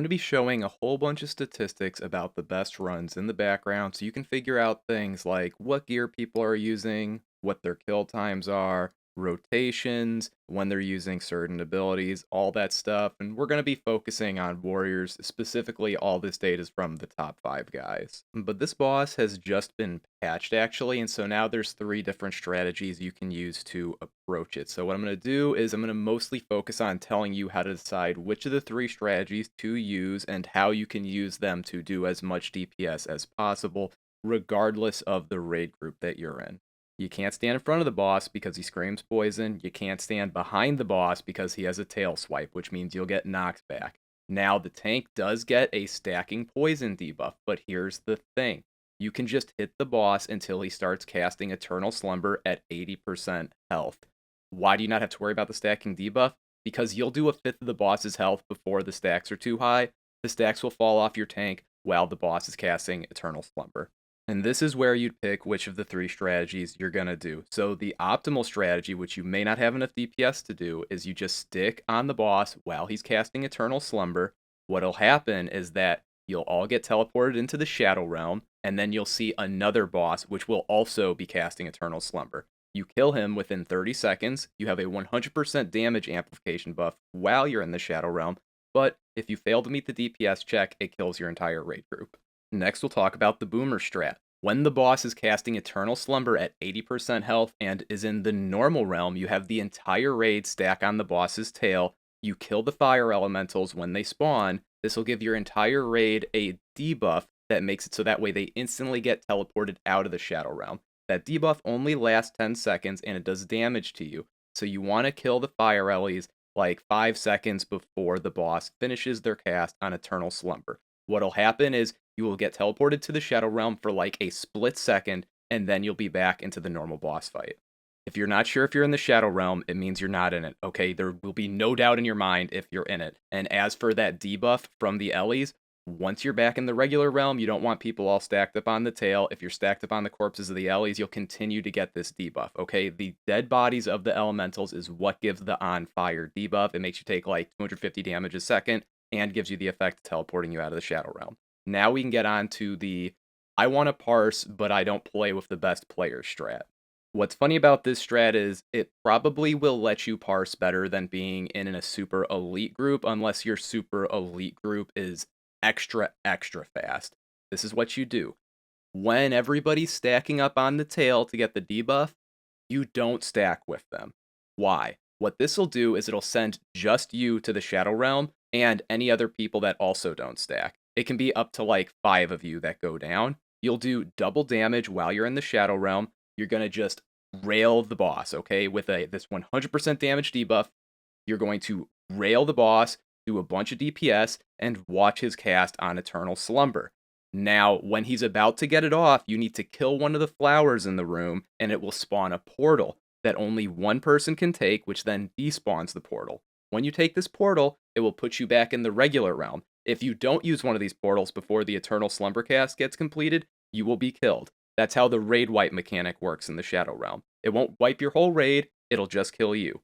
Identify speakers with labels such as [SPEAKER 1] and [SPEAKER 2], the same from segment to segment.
[SPEAKER 1] I'm going to be showing a whole bunch of statistics about the best runs in the background so you can figure out things like what gear people are using, what their kill times are, rotations, when they're using certain abilities, all that stuff. And we're going to be focusing on warriors. Specifically, all this data is from the top 5 guys. But this boss has just been patched actually, and so now there's 3 different strategies you can use to approach it. So what I'm going to do is I'm going to mostly focus on telling you how to decide which of the 3 strategies to use and how you can use them to do as much DPS as possible, regardless of the raid group that you're in. You can't stand in front of the boss because he screams poison. You can't stand behind the boss because he has a tail swipe, which means you'll get knocked back. Now, the tank does get a stacking poison debuff, but here's the thing. You can just hit the boss until he starts casting Eternal Slumber at 80% health. Why do you not have to worry about the stacking debuff? Because you'll do a fifth of the boss's health before the stacks are too high. The stacks will fall off your tank while the boss is casting Eternal Slumber. And this is where you'd pick which of the 3 strategies you're going to do. So the optimal strategy, which you may not have enough DPS to do, is you just stick on the boss while he's casting Eternal Slumber. What'll happen is that you'll all get teleported into the Shadow Realm, and then you'll see another boss, which will also be casting Eternal Slumber. You kill him within 30 seconds, you have a 100% damage amplification buff while you're in the Shadow Realm, but if you fail to meet the DPS check, it kills your entire raid group. Next, we'll talk about the Boomer strat. When the boss is casting Eternal Slumber at 80% health and is in the normal realm, you have the entire raid stack on the boss's tail. You kill the fire elementals when they spawn. This will give your entire raid a debuff that makes it so that way they instantly get teleported out of the Shadow Realm. That debuff only lasts 10 seconds and it does damage to you. So you want to kill the fire ellies like 5 seconds before the boss finishes their cast on Eternal Slumber. What'll happen is you will get teleported to the Shadow Realm for like a split second, and then you'll be back into the normal boss fight. If you're not sure if you're in the Shadow Realm, it means you're not in it, okay? There will be no doubt in your mind if you're in it. And as for that debuff from the Ellies, once you're back in the regular realm, you don't want people all stacked up on the tail. If you're stacked up on the corpses of the Ellies, you'll continue to get this debuff, okay? The dead bodies of the elementals is what gives the on fire debuff. It makes you take like 250 damage a second and gives you the effect of teleporting you out of the Shadow Realm. Now we can get on to the I want to parse, but I don't play with the best player strat. What's funny about this strat is it probably will let you parse better than being in a super elite group, unless your super elite group is extra fast. This is what you do. When everybody's stacking up on the tail to get the debuff, you don't stack with them. Why? What this will do is it'll send just you to the Shadow Realm and any other people that also don't stack. It can be up to like 5 of you that go down. You'll do double damage while you're in the Shadow Realm. You're going to just rail the boss, okay? With this 100% damage debuff, you're going to rail the boss, do a bunch of DPS, and watch his cast on Eternal Slumber. Now, when he's about to get it off, you need to kill one of the flowers in the room, and it will spawn a portal that only one person can take, which then despawns the portal. When you take this portal, it will put you back in the regular realm. If you don't use one of these portals before the Eternal Slumber cast gets completed, you will be killed. That's how the raid wipe mechanic works in the Shadow Realm. It won't wipe your whole raid, it'll just kill you.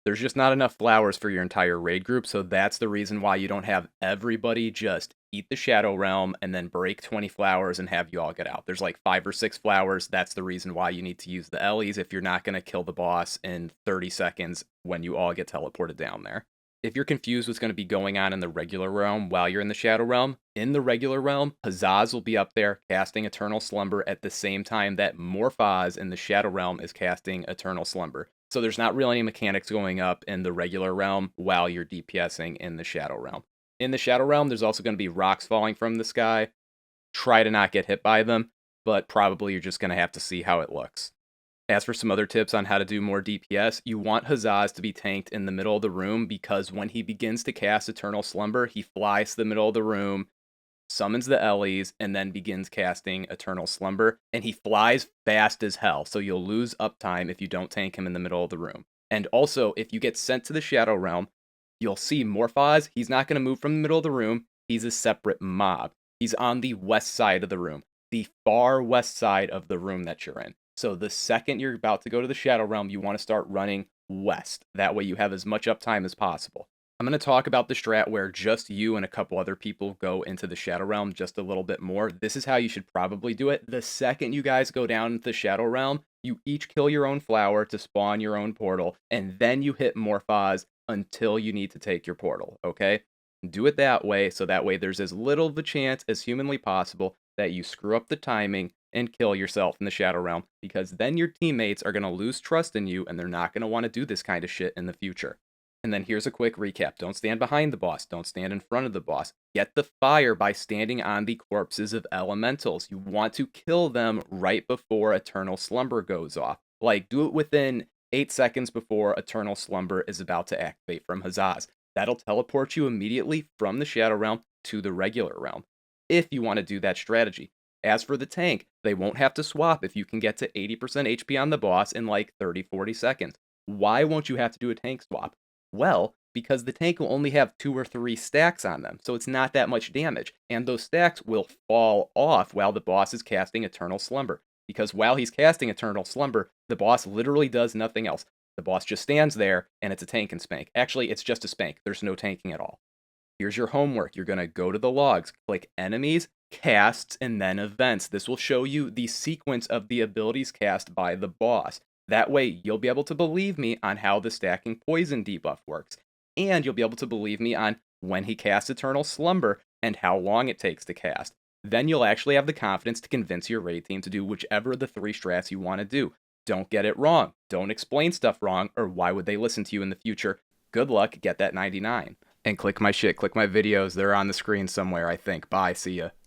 [SPEAKER 1] There's just not enough flowers for your entire raid group, so that's the reason why you don't have everybody just eat the Shadow Realm and then break 20 flowers and have you all get out. There's like 5 or 6 flowers. That's the reason why you need to use the Ellies if you're not going to kill the boss in 30 seconds when you all get teleported down there. If you're confused what's going to be going on in the regular realm while you're in the regular realm, Hazzas will be up there casting Eternal Slumber at the same time that Morphaz in the Shadow Realm is casting Eternal Slumber. So there's not really any mechanics going up in the regular realm while you're DPSing in the Shadow Realm. In the Shadow Realm, there's also going to be rocks falling from the sky. Try to not get hit by them, but probably you're just going to have to see how it looks. As for some other tips on how to do more DPS, you want Hazzas to be tanked in the middle of the room because when he begins to cast Eternal Slumber, he flies to the middle of the room, summons the Ellies, and then begins casting Eternal Slumber, and he flies fast as hell, so you'll lose uptime if you don't tank him in the middle of the room. And also, if you get sent to the Shadow Realm, you'll see Morphaz, he's not going to move from the middle of the room, he's a separate mob. He's on the west side of the room, the far west side of the room that you're in. So the second you're about to go to the Shadow Realm, you want to start running west. That way you have as much uptime as possible. I'm going to talk about the strat where just you and a couple other people go into the Shadow Realm just a little bit more. This is how you should probably do it. The second you guys go down into the Shadow Realm, you each kill your own flower to spawn your own portal, and then you hit Morphaz until you need to take your portal, okay? Do it that way, so that way there's as little of a chance as humanly possible that you screw up the timing and kill yourself in the Shadow Realm, because then your teammates are going to lose trust in you and they're not going to want to do this kind of shit in the future. And then here's a quick recap. Don't stand behind the boss. Don't stand in front of the boss. Get the fire by standing on the corpses of elementals. You want to kill them right before Eternal Slumber goes off. Like, do it within 8 seconds before Eternal Slumber is about to activate from Hazzas. That'll teleport you immediately from the Shadow Realm to the regular realm, if you want to do that strategy. As for the tank, they won't have to swap if you can get to 80% HP on the boss in like 30-40 seconds. Why won't you have to do a tank swap? Well, because the tank will only have 2 or 3 stacks on them, so it's not that much damage, and those stacks will fall off while the boss is casting Eternal Slumber. Because while he's casting Eternal Slumber, the boss literally does nothing else. The boss just stands there, and it's a tank and spank. Actually, it's just a spank. There's no tanking at all. Here's your homework. You're going to go to the logs, click enemies, casts, and then events. This will show you the sequence of the abilities cast by the boss. That way, you'll be able to believe me on how the stacking poison debuff works. And you'll be able to believe me on when he casts Eternal Slumber and how long it takes to cast. Then you'll actually have the confidence to convince your raid team to do whichever of the 3 strats you want to do. Don't get it wrong. Don't explain stuff wrong, or why would they listen to you in the future? Good luck, get that 99. And click my shit, click my videos. They're on the screen somewhere, I think. Bye, see ya.